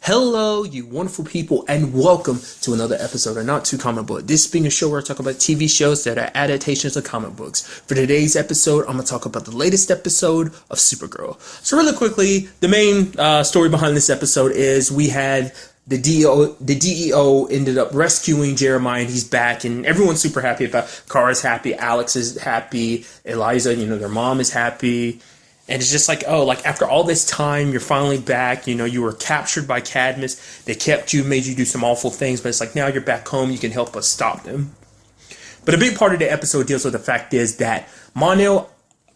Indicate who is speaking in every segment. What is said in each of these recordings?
Speaker 1: Hello, you wonderful people, and welcome to another episode of Not Too Comic Book. This being a show where I talk about TV shows that are adaptations of comic books. For today's episode, I'm going to talk about the latest episode of Supergirl. So really quickly, the main story behind this episode is we had the DEO ended up rescuing Jeremiah, and he's back, and everyone's super happy about it. Kara's happy, Alex is happy, Eliza, their mom is happy. And it's just like, oh, like after all this time, you're finally back. You were captured by Cadmus. They kept you, made you do some awful things. But it's like, now you're back home. You can help us stop them. But a big part of the episode deals with the fact is that Mon-El,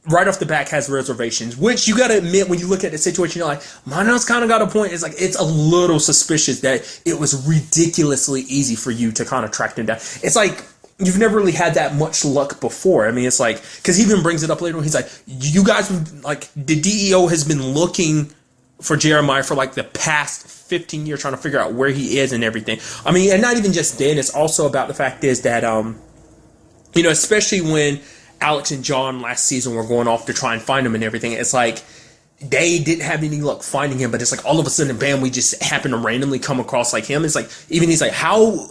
Speaker 1: right off the bat, has reservations. Which you got to admit, when you look at the situation, you're like, Mon-El's kind of got a point. It's like, it's a little suspicious that it was ridiculously easy for you to kind of track them down. It's like, you've never really had that much luck before. I mean, it's like, because he even brings it up later on. He's like, you guys, like, the DEO has been looking for Jeremiah for like the past 15 years, trying to figure out where he is and everything. I mean, and not even just then, it's also about the fact is that, especially when Alex and John last season were going off to try and find him and everything, it's like, they didn't have any luck finding him, but it's like all of a sudden, bam, we just happen to randomly come across like him. It's like, even he's like, how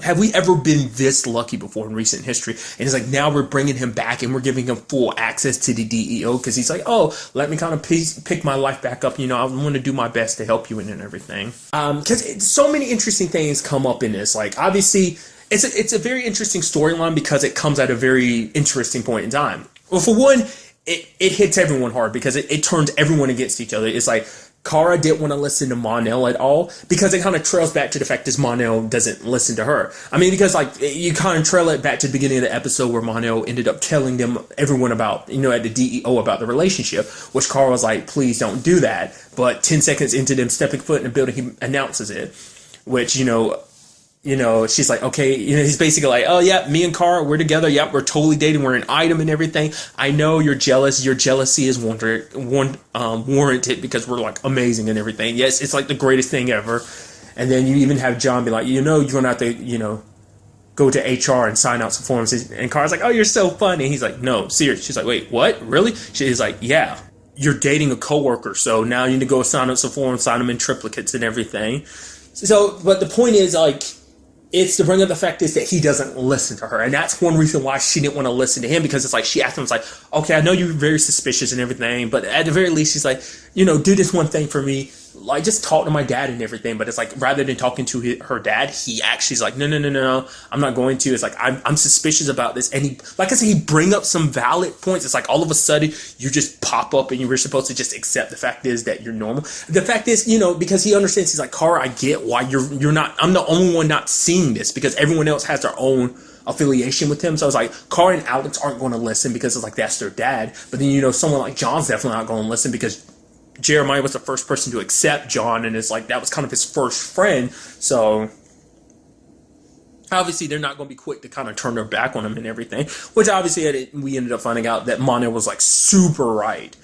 Speaker 1: have we ever been this lucky before in recent history? And it's like, now we're bringing him back and we're giving him full access to the DEO because he's like, oh, let me kind of pick my life back up. I want to do my best to help you in and everything. Because so many interesting things come up in this. Like, obviously, it's a very interesting storyline because it comes at a very interesting point in time. Well, for one, it hits everyone hard because it turns everyone against each other. It's like Kara didn't want to listen to Mon-El at all because it kind of trails back to the fact that Mon-El doesn't listen to her. I mean, because like you kind of trail it back to the beginning of the episode where Mon-El ended up telling everyone about, at the DEO about the relationship, which Kara was like, please don't do that. But 10 seconds into them stepping foot in the building, he announces it, which, she's like, okay, he's basically like, oh yeah, me and Kara, we're together. Yep, we're totally dating. We're an item and everything. I know you're jealous. Your jealousy is warranted because we're like amazing and everything. Yes, it's like the greatest thing ever. And then you even have John be like, you're gonna have to, go to HR and sign out some forms. And Kara's like, oh, you're so funny. He's like, no, serious. She's like, wait, what? Really? She's like, yeah, you're dating a coworker, so now you need to go sign out some forms, sign them in triplicates and everything. So, but the point is like, it's to bring up the fact is that he doesn't listen to her. And that's one reason why she didn't want to listen to him, because it's like she asked him, it's like, okay, I know you're very suspicious and everything, but at the very least, she's like, do this one thing for me. Like, just talk to my dad and everything. But it's like, rather than talking to her dad, he actually is like, no, I'm not going to. It's like, I'm suspicious about this. And he, like I said, he bring up some valid points. It's like, all of a sudden, you just pop up and you were supposed to just accept the fact is that you're normal. The fact is, because he understands, he's like, Kara, I get why you're not, I'm the only one not seeing this because everyone else has their own affiliation with him. So it's like, Kara and Alex aren't going to listen because it's like, that's their dad. But then, someone like John's definitely not going to listen because Jeremiah was the first person to accept John, and it's like that was kind of his first friend. So obviously they're not going to be quick to kind of turn their back on him and everything. Which obviously we ended up finding out that Mon-El was like super right.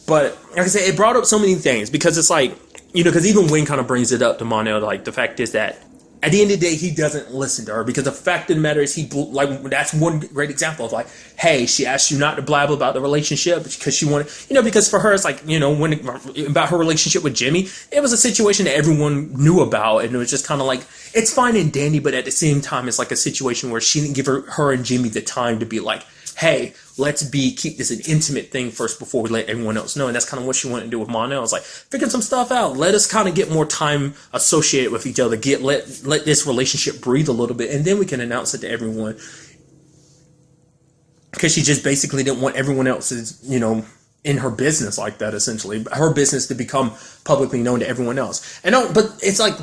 Speaker 1: But like I said, it brought up so many things because it's like, because even Wayne kind of brings it up to Mon-El. Like the fact is that at the end of the day, he doesn't listen to her because the fact of the matter is that's one great example of like, hey, she asked you not to blab about the relationship because she wanted, because for her, it's like, when about her relationship with Jimmy, it was a situation that everyone knew about. And it was just kind of like, it's fine and dandy, but at the same time, it's like a situation where she didn't give her and Jimmy the time to be like, hey, let's keep this an intimate thing first before we let everyone else know. And that's kind of what she wanted to do with Mon-El. It's like, figure some stuff out. Let us kind of get more time associated with each other. Let this relationship breathe a little bit. And then we can announce it to everyone. Because she just basically didn't want everyone else's, in her business like that, essentially. Her business to become publicly known to everyone else. But it's like,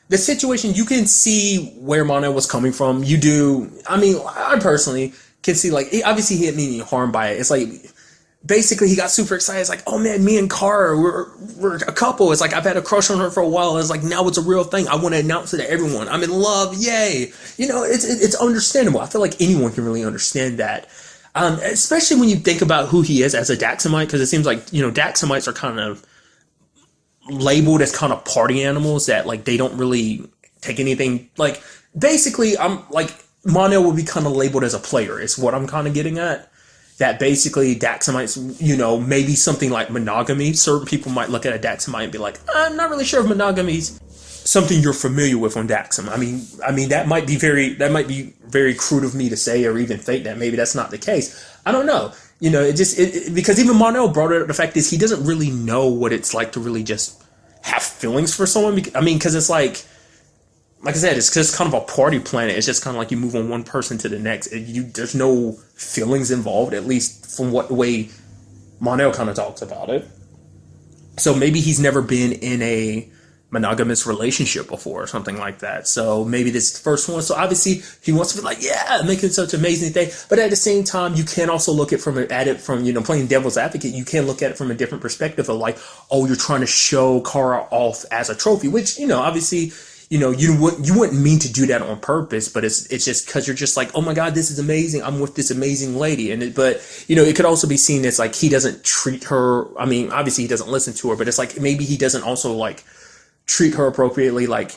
Speaker 1: the situation, you can see where Mon-El was coming from. You do. I mean, I personally can see, like, obviously he didn't mean any harm by it. It's like, basically he got super excited. It's like, oh man, me and Kara, we're a couple. It's like, I've had a crush on her for a while. It's like, now it's a real thing. I want to announce it to everyone. I'm in love. Yay. It's understandable. I feel like anyone can really understand that. Especially when you think about who he is as a Daxamite, because it seems like, Daxamites are kind of labeled as kind of party animals that, like, they don't really take anything. Like, basically, Mon-El will be kind of labeled as a player, is what I'm kind of getting at. That basically Daxamites, maybe something like monogamy. Certain people might look at a Daxamite and be like, I'm not really sure if monogamy's something you're familiar with on Daxam. I mean that might be very crude of me to say, or even think that maybe that's not the case. I don't know. You know, because even Monel brought it up. The fact is, he doesn't really know what it's like to really just have feelings for someone. I mean, because it's like I said, it's just kind of a party planet. It's just kind of like you move on one person to the next. There's no feelings involved, at least from the way Monel kind of talks about it. So maybe he's never been in a monogamous relationship before or something like that. So maybe this is the first one. So obviously he wants to be like, yeah, making such an amazing thing. But at the same time, you can also look at it from, you know, playing devil's advocate. You can look at it from a different perspective of like, oh, you're trying to show Kara off as a trophy, which, you know, obviously, you know, you wouldn't mean to do that on purpose, but it's just because you're just like, oh my God, this is amazing. I'm with this amazing lady. But, you know, it could also be seen as like, he doesn't treat her. I mean, obviously he doesn't listen to her, but it's like, maybe he doesn't also like treat her appropriately. Like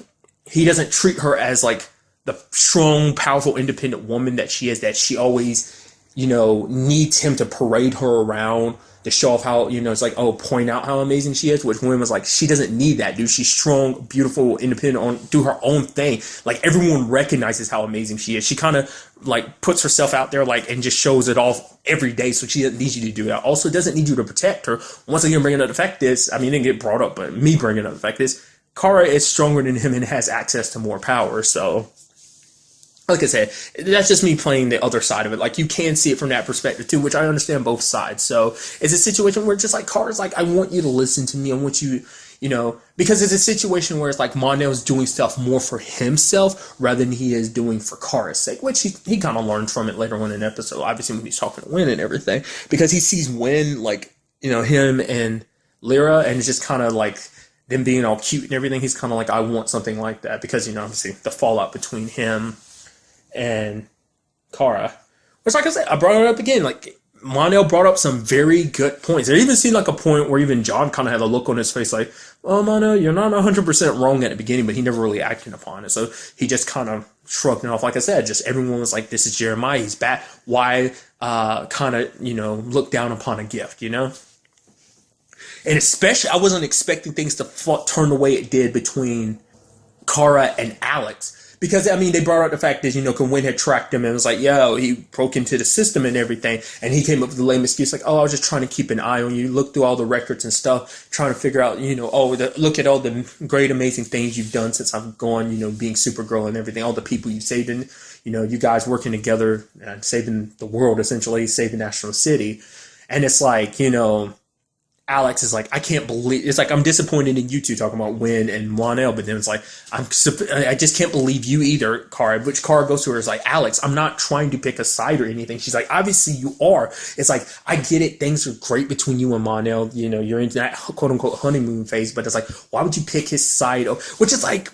Speaker 1: he doesn't treat her as like the strong, powerful, independent woman that she is, that she always, you know, needs him to parade her around to show off how, you know, it's like, oh, point out how amazing she is, which women was like, she doesn't need that, dude. She's strong, beautiful, independent, do her own thing. Like everyone recognizes how amazing she is. She kind of like puts herself out there, like, and just shows it off every day. So she doesn't need you to do that. Also doesn't need you to protect her. Once again, bringing up the fact is, I mean, it didn't get brought up, but me bringing up the fact is, Kara is stronger than him and has access to more power. So, like I said, that's just me playing the other side of it. Like, you can see it from that perspective too, which I understand both sides. So it's a situation where just like Kara's like, I want you to listen to me. I want you, you know, because it's a situation where it's like Monel's doing stuff more for himself rather than he is doing for Kara's sake, which he kind of learned from it later on in the episode, obviously when he's talking to Win and everything, because he sees Win, like, you know, him and Lyra, and it's just kind of like them being all cute and everything. He's kind of like, I want something like that, because, you know, obviously the fallout between him and Kara, which, like I said, I brought it up again. Like, Monel brought up some very good points. There even seemed like a point where even John kind of had a look on his face like, well, Monel, you're not 100% wrong at the beginning, but he never really acted upon it. So he just kind of shrugged it off. Like I said, just everyone was like, this is Jeremiah, he's bad. Why kind of, you know, look down upon a gift, you know? And especially, I wasn't expecting things to turn the way it did between Kara and Alex. Because, I mean, they brought up the fact that, you know, Wynn had tracked him and was like, yo, he broke into the system and everything. And he came up with the lame excuse like, oh, I was just trying to keep an eye on you, look through all the records and stuff, trying to figure out, you know, look at all the great, amazing things you've done since I've gone, you know, being Supergirl and everything, all the people you've saved, and, you know, you guys working together and saving the world, essentially, saving National City. And it's like, you know, Alex is like, I can't believe, it's like, I'm disappointed in you two, talking about Win and Monel, but then it's like, I just can't believe you either, Kara, which Kara goes to her is like, Alex, I'm not trying to pick a side or anything. She's like, obviously you are. It's like, I get it, things are great between you and Monel, you know, you're in that quote unquote honeymoon phase, but it's like, why would you pick his side? Which is like,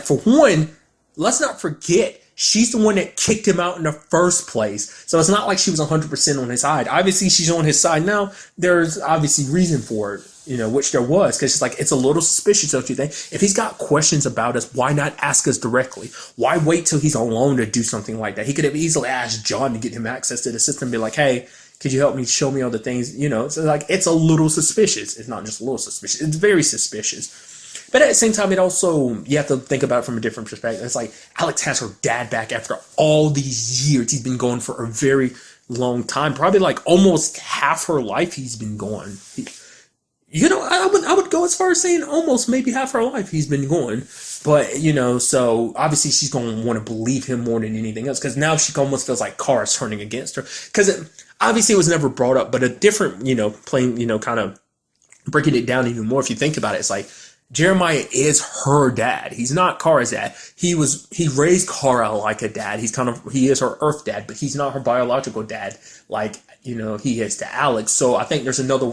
Speaker 1: for one, let's not forget, she's the one that kicked him out in the first place. So it's not like she was 100% on his side. Obviously, she's on his side now. There's obviously reason for it, you know, which there was. Because it's like, it's a little suspicious, don't you think? If he's got questions about us, why not ask us directly? Why wait till he's alone to do something like that? He could have easily asked John to get him access to the system and be like, hey, could you help me show me all the things? You know, so like, it's a little suspicious. It's not just a little suspicious. It's very suspicious. But at the same time, it also, you have to think about it from a different perspective. It's like, Alex has her dad back after all these years. He's been gone for a very long time. Probably like almost half her life he's been gone. You know, I would go as far as saying almost maybe half her life he's been gone. But, you know, so obviously she's going to want to believe him more than anything else. Because now she almost feels like Kara's turning against her. Because obviously it was never brought up. But a different, you know, playing, you know, kind of breaking it down even more. If you think about it, it's like, Jeremiah is her dad. He's not Kara's dad. He raised Kara like a dad. He is her Earth dad, but he's not her biological dad like, you know, he is to Alex. So I think there's another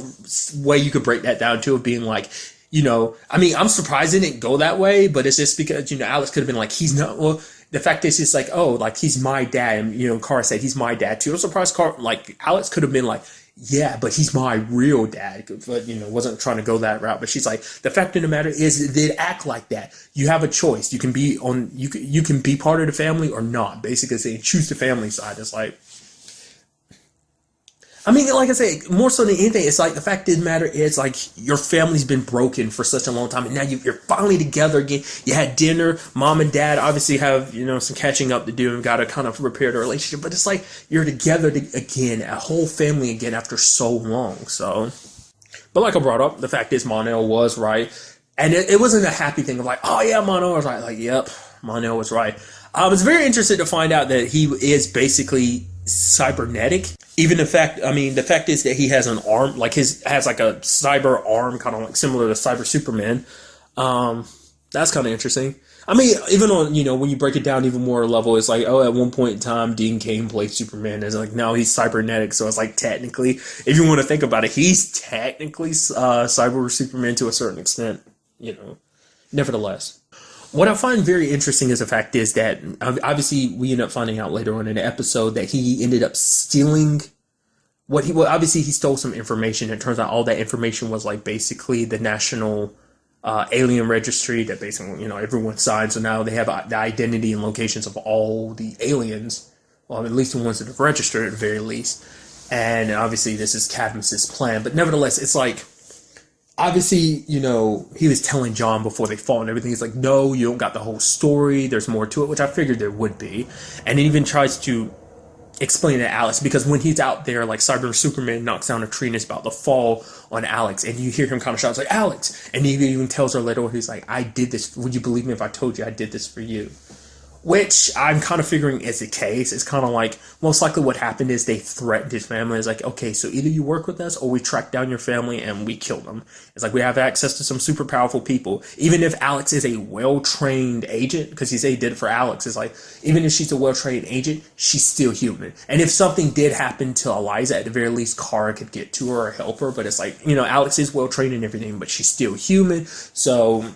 Speaker 1: way you could break that down too, of being like, you know, I mean, I'm surprised it didn't go that way, but it's just because, you know, Alex could have been like, he's not, well, the fact is, it's like, oh, like, he's my dad. And, you know, Kara said he's my dad too. I'm surprised Alex could have been like, yeah, but he's my real dad. But, you know, wasn't trying to go that route. But she's like, the fact of the matter is, they act like that. You have a choice. You can be you can be part of the family or not. Basically saying choose the family side. It's like, I mean, like I said, more so than anything, it's like the fact of the matter is like your family's been broken for such a long time, and now you're finally together again. You had dinner, mom and dad obviously have some catching up to do and got to kind of repair the relationship. But it's like you're together again, a whole family again after so long. So, but like I brought up, the fact is Monel was right, and it wasn't a happy thing of like, oh yeah, Monel was right. Like, yep, Monel was right. I was very interested to find out that he is basically cybernetic. Even the fact is that he has an arm, like has like a cyber arm, kind of like similar to Cyber Superman. That's kind of interesting. I mean, even on, when you break it down even more level, it's like, oh, at one point in time, Dean Cain played Superman. It's like, now he's cybernetic. So it's like, technically, if you want to think about it, he's technically Cyber Superman to a certain extent, nevertheless. What I find very interesting is the fact is that obviously we end up finding out later on in the episode that he ended up stealing obviously he stole some information. It turns out all that information was like basically the national alien registry that basically, everyone signed. So now they have the identity and locations of all the aliens, well, at least the ones that have registered at the very least. And obviously this is Cadmus's plan, but nevertheless, it's like, obviously, he was telling John before they fought and everything. He's like, no, you don't got the whole story. There's more to it, which I figured there would be. And he even tries to explain to Alex, because when he's out there, like Cyber Superman knocks down a tree and is about to fall on Alex, and you hear him kind of shout, it's like, Alex! And he even tells her later on, he's like, I did this. Would you believe me if I told you I did this for you? Which I'm kind of figuring is the case. It's kind of like, most likely what happened is they threatened his family. It's like, okay, so either you work with us or we track down your family and we kill them. It's like we have access to some super powerful people. Even if Alex is a well-trained agent, because he said he did it for Alex, it's like, even if she's a well-trained agent, she's still human. And if something did happen to Eliza, at the very least, Kara could get to her or help her. But it's like, Alex is well-trained and everything, but she's still human. So...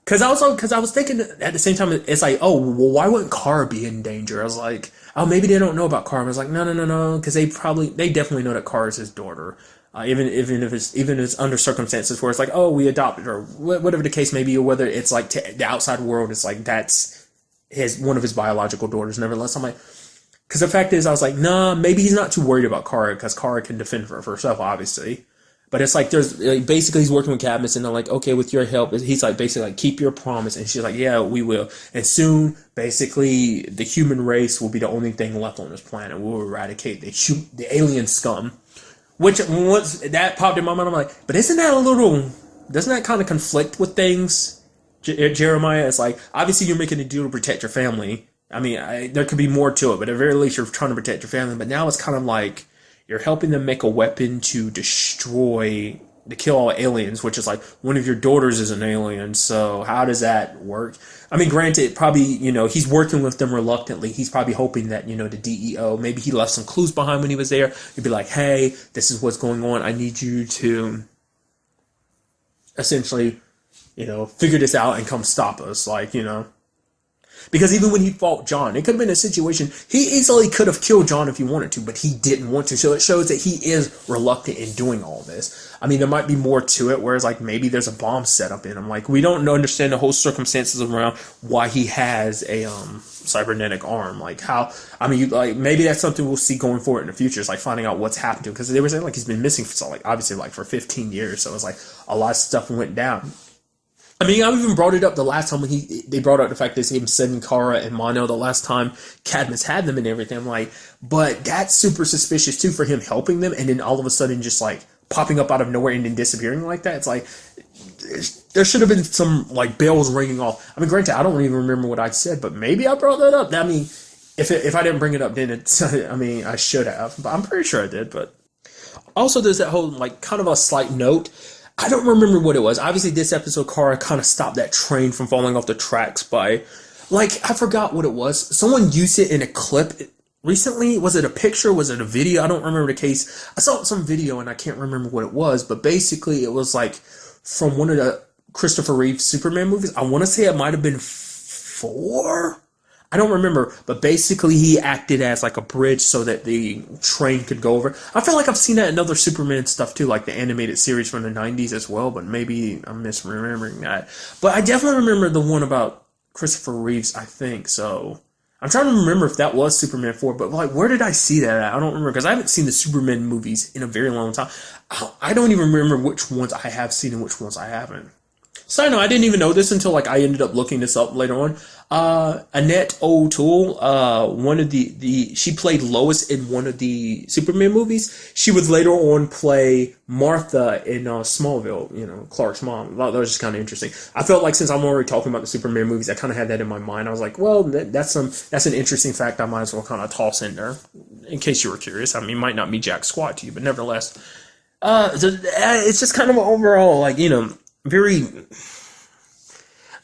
Speaker 1: Because I was thinking at the same time, it's like, oh, well, why wouldn't Kara be in danger? I was like, oh, maybe they don't know about Kara. I was like, no, because they definitely know that Kara's his daughter. Even if it's under circumstances where it's like, oh, we adopted her, whatever the case may be, or whether it's like to the outside world, it's like that's one of his biological daughters. Nevertheless, I'm like, because the fact is, I was like, nah, maybe he's not too worried about Kara because Kara can defend for herself, obviously. But it's like basically he's working with Cadmus and they're like, okay, with your help, he's like basically like, keep your promise. And she's like, yeah, we will. And soon, basically, the human race will be the only thing left on this planet. We'll eradicate the alien scum. Which once that popped in my mind, I'm like, but doesn't that kind of conflict with things, Jeremiah? It's like, obviously you're making a deal to protect your family. I mean, there could be more to it, but at the very least you're trying to protect your family. But now it's kind of like, you're helping them make a weapon to kill all aliens, which is like, one of your daughters is an alien, so how does that work? I mean, granted, probably, he's working with them reluctantly. He's probably hoping that, the DEO, maybe he left some clues behind when he was there. He'd be like, hey, this is what's going on. I need you to essentially, figure this out and come stop us, Because even when he fought John, it could have been a situation, he easily could have killed John if he wanted to, but he didn't want to. So it shows that he is reluctant in doing all this. I mean, there might be more to it, whereas like maybe there's a bomb set up in him. Like, we don't understand the whole circumstances around why he has a cybernetic arm. Like maybe that's something we'll see going forward in the future. It's like finding out what's happened to him. Because they were saying like he's been missing for 15 years. So it's like a lot of stuff went down. I mean, I even brought it up the last time when they brought up the fact that him sending Kara and Mono the last time Cadmus had them and everything. I'm like, but that's super suspicious too for him helping them and then all of a sudden just like popping up out of nowhere and then disappearing like that. It's like, there should have been some like bells ringing off. I mean, granted, I don't even remember what I said, but maybe I brought that up. I mean, if I didn't bring it up, then I should have, but I'm pretty sure I did. But also there's that whole like kind of a slight note. I don't remember what it was. Obviously, this episode, Kara kind of stopped that train from falling off the tracks by, I forgot what it was. Someone used it in a clip recently. Was it a picture? Was it a video? I don't remember the case. I saw some video and I can't remember what it was, but basically it was like from one of the Christopher Reeve Superman movies. I want to say it might have been 4. I don't remember, but basically he acted as like a bridge so that the train could go over. I feel like I've seen that in other Superman stuff too, like the animated series from the 90s as well, but maybe I'm misremembering that. But I definitely remember the one about Christopher Reeves, I think, so I'm trying to remember if that was Superman 4, but like, where did I see that at? I don't remember, because I haven't seen the Superman movies in a very long time. I don't even remember which ones I have seen and which ones I haven't. So I know I didn't even know this until like I ended up looking this up later on. Annette O'Toole, one of she played Lois in one of the Superman movies. She would later on play Martha in Smallville, you know, Clark's mom. That was just kind of interesting. I felt like since I'm already talking about the Superman movies, I kind of had that in my mind. I was like, well, that's an interesting fact I might as well kind of toss in there, in case you were curious. I mean, it might not be jack squat to you, but nevertheless, it's just kind of overall, like, you know, very,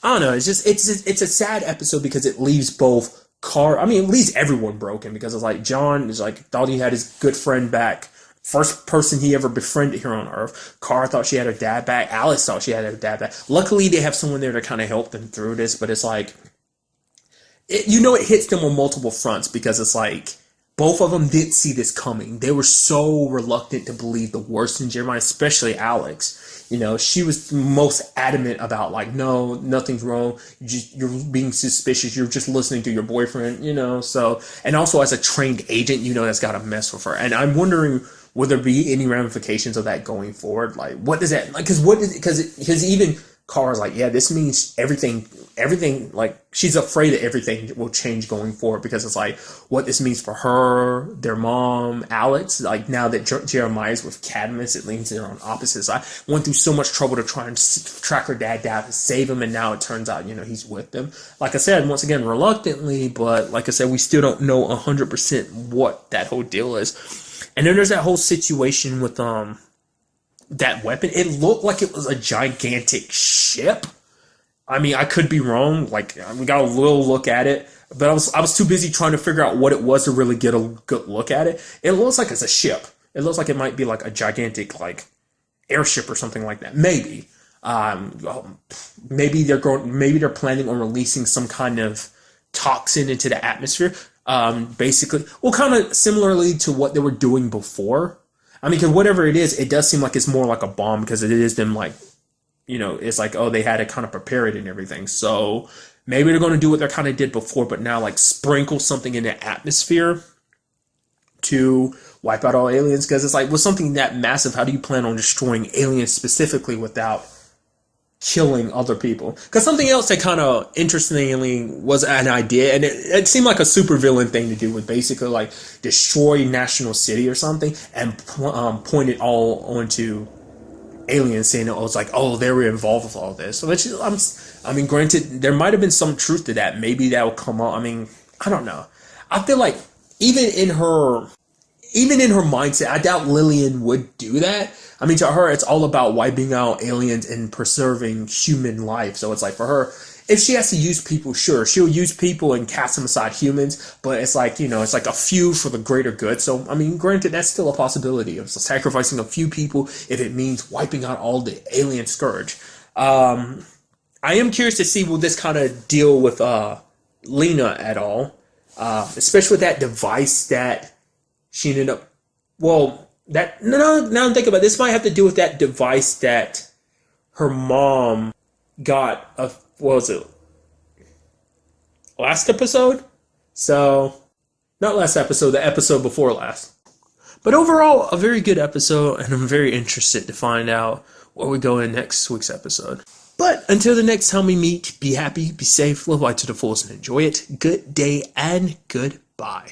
Speaker 1: I don't know, it's a sad episode because it leaves both it leaves everyone broken, because it's like John is like, thought he had his good friend back, first person he ever befriended here on Earth. Kara thought she had her dad back. Alice thought she had her dad back. Luckily, they have someone there to kind of help them through this, but it's like, it hits them on multiple fronts, because it's like, both of them didn't see this coming. They were so reluctant to believe the worst in Jeremiah, especially Alex. You know, she was most adamant about, like, no, nothing's wrong. You're being suspicious. You're just listening to your boyfriend, you know. So, and also as a trained agent, you know, that's got to mess with her. And I'm wondering, will there be any ramifications of that going forward? Like, what does that, like, because even Kara's like, yeah, this means everything, like, she's afraid that everything will change going forward, because it's like, what this means for her, their mom, Alex, like, now that Jeremiah's with Cadmus, it leans they're on opposite sides. Went through so much trouble to try and track her dad down to save him, and now it turns out, you know, he's with them. Like I said, once again, reluctantly, but like I said, we still don't know 100% what that whole deal is. And then there's that whole situation with, that weapon. It looked like it was a gigantic ship. I mean, I could be wrong. Like, we got a little look at it, but I was too busy trying to figure out what it was to really get a good look at it. It looks like it's a ship. It looks like it might be like a gigantic, like, airship or something like that. Maybe. Maybe they're planning on releasing some kind of toxin into the atmosphere. Basically, well, kind of similarly to what they were doing before. I mean, because whatever it is, it does seem like it's more like a bomb, because it is them, like, you know, it's like, oh, they had to kind of prepare it and everything. So maybe they're going to do what they kind of did before, but now, like, sprinkle something in the atmosphere to wipe out all aliens. Because it's like, with something that massive, how do you plan on destroying aliens specifically without killing other people? Because something else that kind of interestingly was an idea, and it seemed like a supervillain thing to do, would basically like destroy National City or something and point it all onto aliens, saying it was like, oh, they were involved with all this. So I mean, granted, there might have been some truth to that. Maybe that will come up. I mean, I don't know. I feel like even in her mindset, I doubt Lillian would do that. I mean, to her, it's all about wiping out aliens and preserving human life. So it's like, for her, if she has to use people, sure, she'll use people and cast them aside humans. But it's like, you know, it's like a few for the greater good. So, I mean, granted, that's still a possibility of sacrificing a few people if it means wiping out all the alien scourge. I am curious to see, will this kind of deal with Lena at all? Especially with that device that she ended up, well, that, no, now I'm thinking about it, this might have to do with that device that her mom got, what was it, last episode? So, not last episode, the episode before last. But overall, a very good episode, and I'm very interested to find out where we go in next week's episode. But until the next time we meet, be happy, be safe, live life to the fullest, and enjoy it. Good day and goodbye.